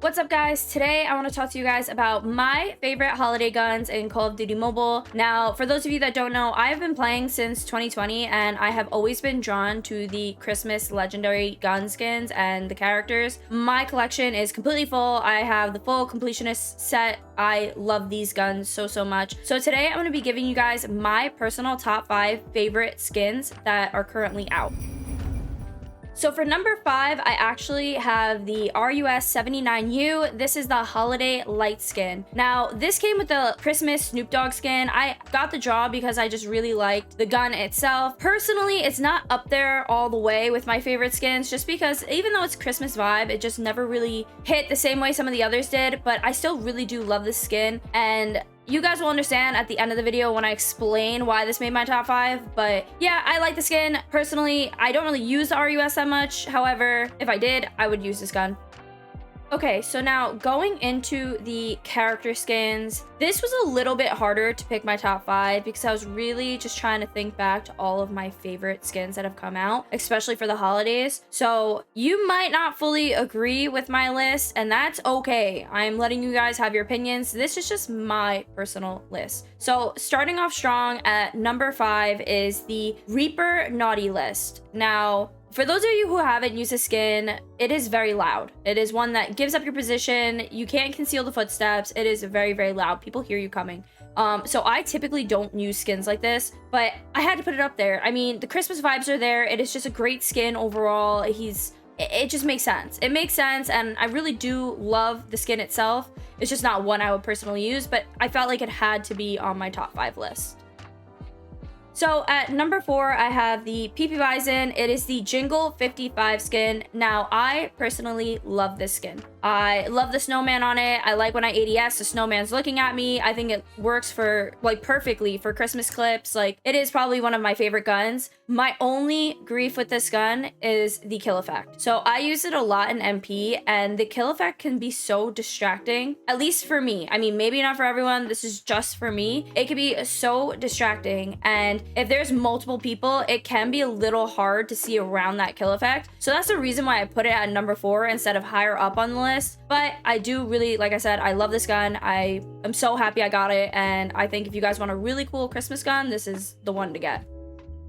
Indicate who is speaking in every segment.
Speaker 1: What's up, guys? Today I want to talk to you guys about my favorite holiday guns in Call of Duty Mobile. Now, for those of you that don't know, I have been playing since 2020 and I have always been drawn to the Christmas legendary gun skins and the characters. My collection is completely full. I have the full completionist set. I love these guns so much. So today I'm going to be giving you guys my personal top 5 favorite skins that are currently out. So for number 5, I actually have the RUS 79U. This is the holiday light skin. Now, this came with the Christmas Snoop Dogg skin. I got the draw because I just really liked the gun itself. Personally, it's not up there all the way with my favorite skins, just because even though it's Christmas vibe, it just never really hit the same way some of the others did, but I still really do love this skin, and you guys will understand at the end of the video when I explain why this made my top 5. But yeah, I like the skin. Personally, I don't really use the RUS that much. However, if I did, I would use this gun. Okay, so now going into the character skins, this was a little bit harder to pick my top 5 because I was really just trying to think back to all of my favorite skins that have come out, especially for the holidays. So you might not fully agree with my list, and that's okay. I'm letting you guys have your opinions. This is just my personal list. So starting off strong at number 5 is the Reaper Naughty List. Now, for those of you who haven't used this skin, it is very loud. It is one that gives up your position. You can't conceal the footsteps. It is very loud. People hear you coming. So I typically don't use skins like this, but I had to put it up there. I mean, the Christmas vibes are there. It is just a great skin overall. It just makes sense. It makes sense, and I really do love the skin itself. It's just not one I would personally use, but I felt like it had to be on my top 5 list. So at number 4, I have the PP Bisen. It is the Jingle 55 skin. Now, I personally love this skin. I love the snowman on it. I like when I ADS, the snowman's looking at me. I think it works for perfectly for Christmas clips. It is probably one of my favorite guns. My only grief with this gun is the kill effect. So I use it a lot in MP, and the kill effect can be so distracting, at least for me. I mean, maybe not for everyone. This is just for me. It can be so distracting, and if there's multiple people, it can be a little hard to see around that kill effect. So that's the reason why I put it at number 4 instead of higher up on the list. But I do really, like I said, I love this gun. I am so happy I got it, and I think if you guys want a really cool Christmas gun, this is the one to get.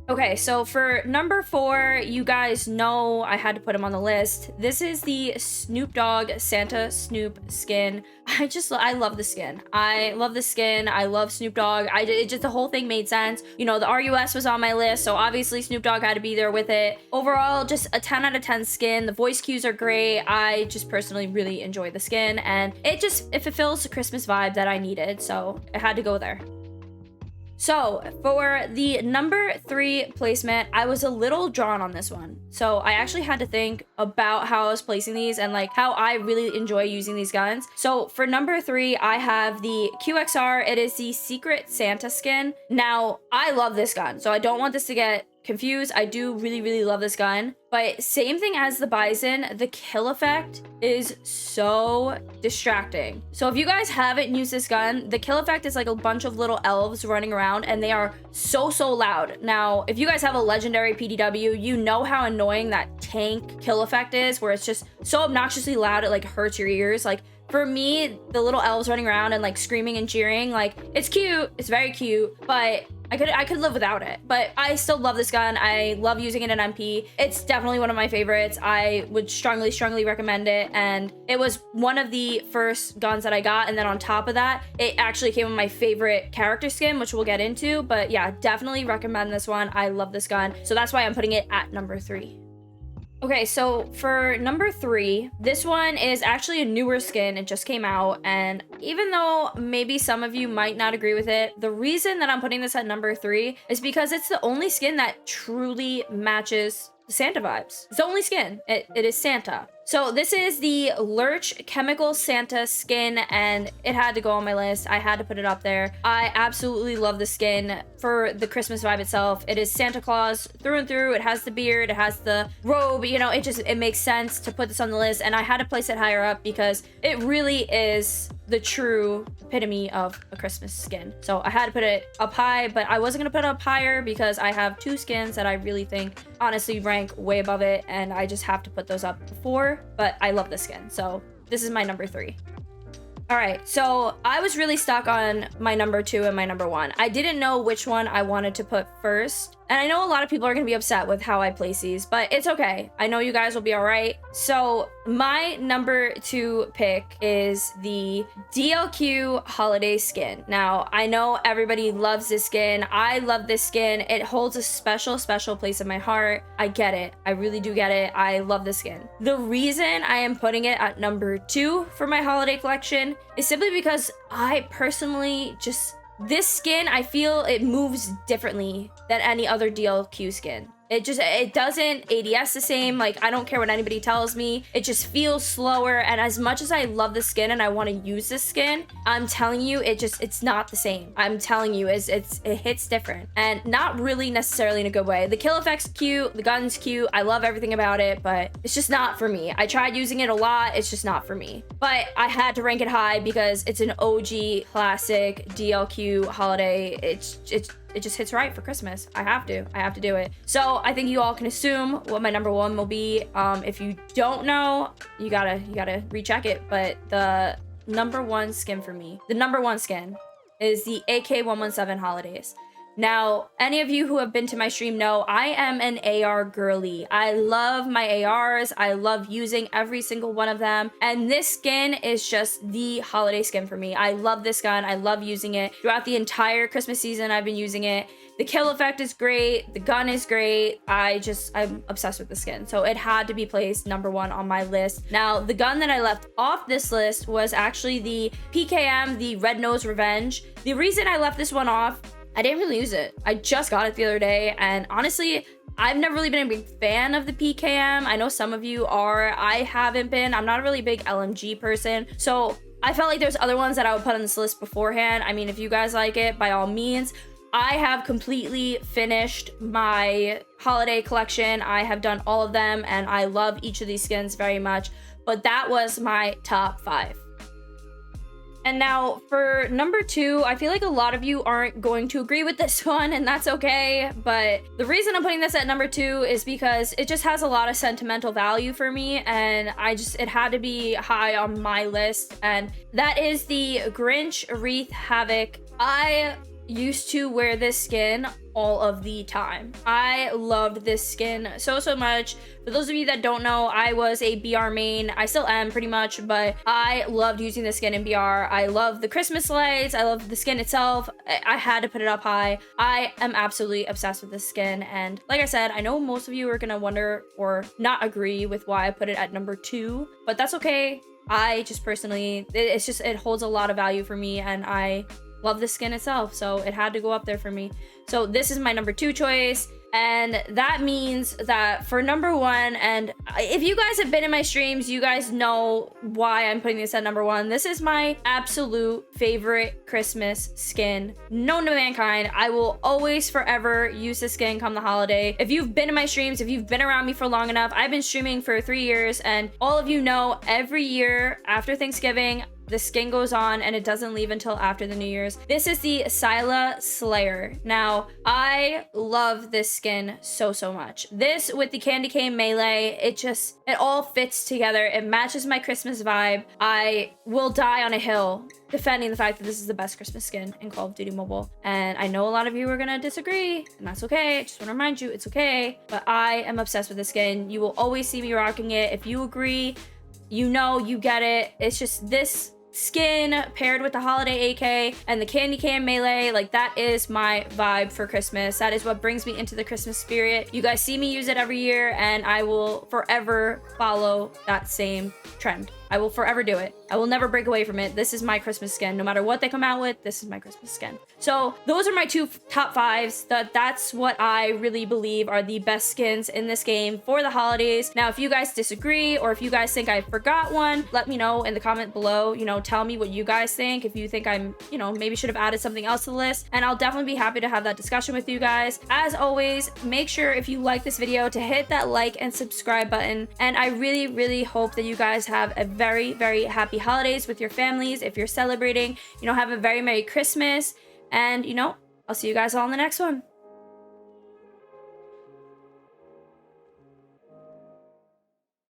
Speaker 1: Okay, so for number 4, you guys know I had to put him on the list. This is the Snoop Dogg Santa Snoop skin. I love the skin. I love the skin. I love Snoop Dogg. The whole thing made sense. You know, the RUS was on my list, so obviously Snoop Dogg had to be there with it. Overall, just a 10 out of 10 skin. The voice cues are great. I just personally really enjoy the skin, and it fulfills the Christmas vibe that I needed, so it had to go there. So for the number 3 placement, I was a little drawn on this one. So I actually had to think about how I was placing these and how I really enjoy using these guns. So for number 3, I have the QXR. It is the Secret Santa skin. Now, I love this gun, so I don't want this to get confused. I do really love this gun, but same thing as the Bisen, the kill effect is so distracting. So if you guys haven't used this gun, the kill effect is like a bunch of little elves running around, and they are so loud. Now, if you guys have a legendary PDW, you know how annoying that tank kill effect is, where it's just so obnoxiously loud it hurts your ears. For me, the little elves running around and screaming and cheering, it's cute, it's very cute, but I could live without it. But I still love this gun. I love using it in MP. It's definitely one of my favorites. I would strongly recommend it, and it was one of the first guns that I got, and then on top of that, it actually came with my favorite character skin, which we'll get into. But yeah, definitely recommend this one. I love this gun, so that's why I'm putting it at number 3. Okay, so for number 3, this one is actually a newer skin. It just came out, and even though maybe some of you might not agree with it, the reason that I'm putting this at number 3 is because it's the only skin that truly matches the Santa vibes. It's the only skin. It is Santa. So this is the Lurch Chemical Santa skin, and it had to go on my list. I had to put it up there. I absolutely love the skin for the Christmas vibe itself. It is Santa Claus through and through. It has the beard, it has the robe, you know, it makes sense to put this on the list, and I had to place it higher up because it really is the true epitome of a Christmas skin. So I had to put it up high, but I wasn't gonna put it up higher because I have 2 skins that I really think honestly rank way above it, and I just have to put those up before. But I love this skin, so this is my number 3. All right, so I was really stuck on my number 2 and my number 1. I didn't know which one I wanted to put first. And I know a lot of people are gonna be upset with how I place these, but it's okay. I know you guys will be all right. So my number 2 pick is the DLQ holiday skin. Now, I know everybody loves this skin. I love this skin. It holds a special, special place in my heart. I get it. I really do get it. I love this skin. The reason I am putting it at number 2 for my holiday collection is simply because I personally just, this skin, I feel it moves differently than any other DLQ skin. It doesn't ADS the same. Like, I don't care what anybody tells me. It just feels slower. And as much as I love the skin and I want to use this skin, I'm telling you, it's not the same. I'm telling you, it hits different, and not really necessarily in a good way. The kill effect's cute, the gun's cute. I love everything about it, but it's just not for me. I tried using it a lot. It's just not for me. But I had to rank it high because it's an OG classic DLQ holiday. It just hits right for Christmas. I have to do it. So I think you all can assume what my number 1 will be. If you don't know, you gotta recheck it. But the number 1 skin for me, the number 1 skin is the AK-117 holidays. Now, any of you who have been to my stream know I am an AR girly. I love my ARs. I love using every single one of them. And this skin is just the holiday skin for me. I love this gun. I love using it. Throughout the entire Christmas season, I've been using it. The kill effect is great. The gun is great. I'm obsessed with the skin. So it had to be placed number 1 on my list. Now, the gun that I left off this list was actually the PKM, the Red Nose Revenge. The reason I left this one off, I didn't really use it. I just got it the other day, and honestly, I've never really been a big fan of the PKM. I know some of you are. I haven't been. I'm not a really big LMG person, so I felt like there's other ones that I would put on this list beforehand. I mean, if you guys like it, by all means. I have completely finished my holiday collection. I have done all of them, and I love each of these skins very much, but that was my top 5. And now for number 2, I feel like a lot of you aren't going to agree with this one, and that's okay. But the reason I'm putting this at number 2 is because it just has a lot of sentimental value for me, and it had to be high on my list. And that is the Grinch Wreath Havoc. I used to wear this skin all of the time. I loved this skin so much. For those of you that don't know, I was a BR main. I still am pretty much, but I loved using the skin in BR. I love the Christmas lights. I love the skin itself. I had to put it up high. I am absolutely obsessed with this skin. And like I said, I know most of you are gonna wonder or not agree with why I put it at number 2, but that's okay. I just personally, it holds a lot of value for me, and I love the skin itself, so it had to go up there for me. So this is my number 2 choice, and that means that for number 1, and if you guys have been in my streams, you guys know why I'm putting this at number 1. This is my absolute favorite Christmas skin known to mankind. I will always forever use this skin come the holiday. If you've been in my streams, if you've been around me for long enough, I've been streaming for 3 years, and all of you know every year after Thanksgiving, the skin goes on and it doesn't leave until after the New Year's. This is the Scylla Slayer. Now, I love this skin so much. This with the candy cane melee, it all fits together. It matches my Christmas vibe. I will die on a hill defending the fact that this is the best Christmas skin in Call of Duty Mobile. And I know a lot of you are gonna disagree, and that's okay. I just wanna remind you, it's okay. But I am obsessed with this skin. You will always see me rocking it. If you agree, you know, you get it. It's just this skin paired with the holiday AK and the candy can melee, like that is my vibe for Christmas. That is what brings me into the Christmas spirit. You guys see me use it every year, and I will forever follow that same trend. I will forever do it. I will never break away from it. This is my Christmas skin. No matter what they come out with, this is my Christmas skin. So those are my 2 top 5s. That's what I really believe are the best skins in this game for the holidays. Now, if you guys disagree, or if you guys think I forgot one, let me know in the comment below. You know, tell me what you guys think. If you think I'm, you know, maybe should have added something else to the list, and I'll definitely be happy to have that discussion with you guys. As always, make sure if you like this video to hit that like and subscribe button. And I really hope that you guys have a very happy holidays with your families. If you're celebrating, you know, have a very Merry Christmas, and you know, I'll see you guys all in the next one.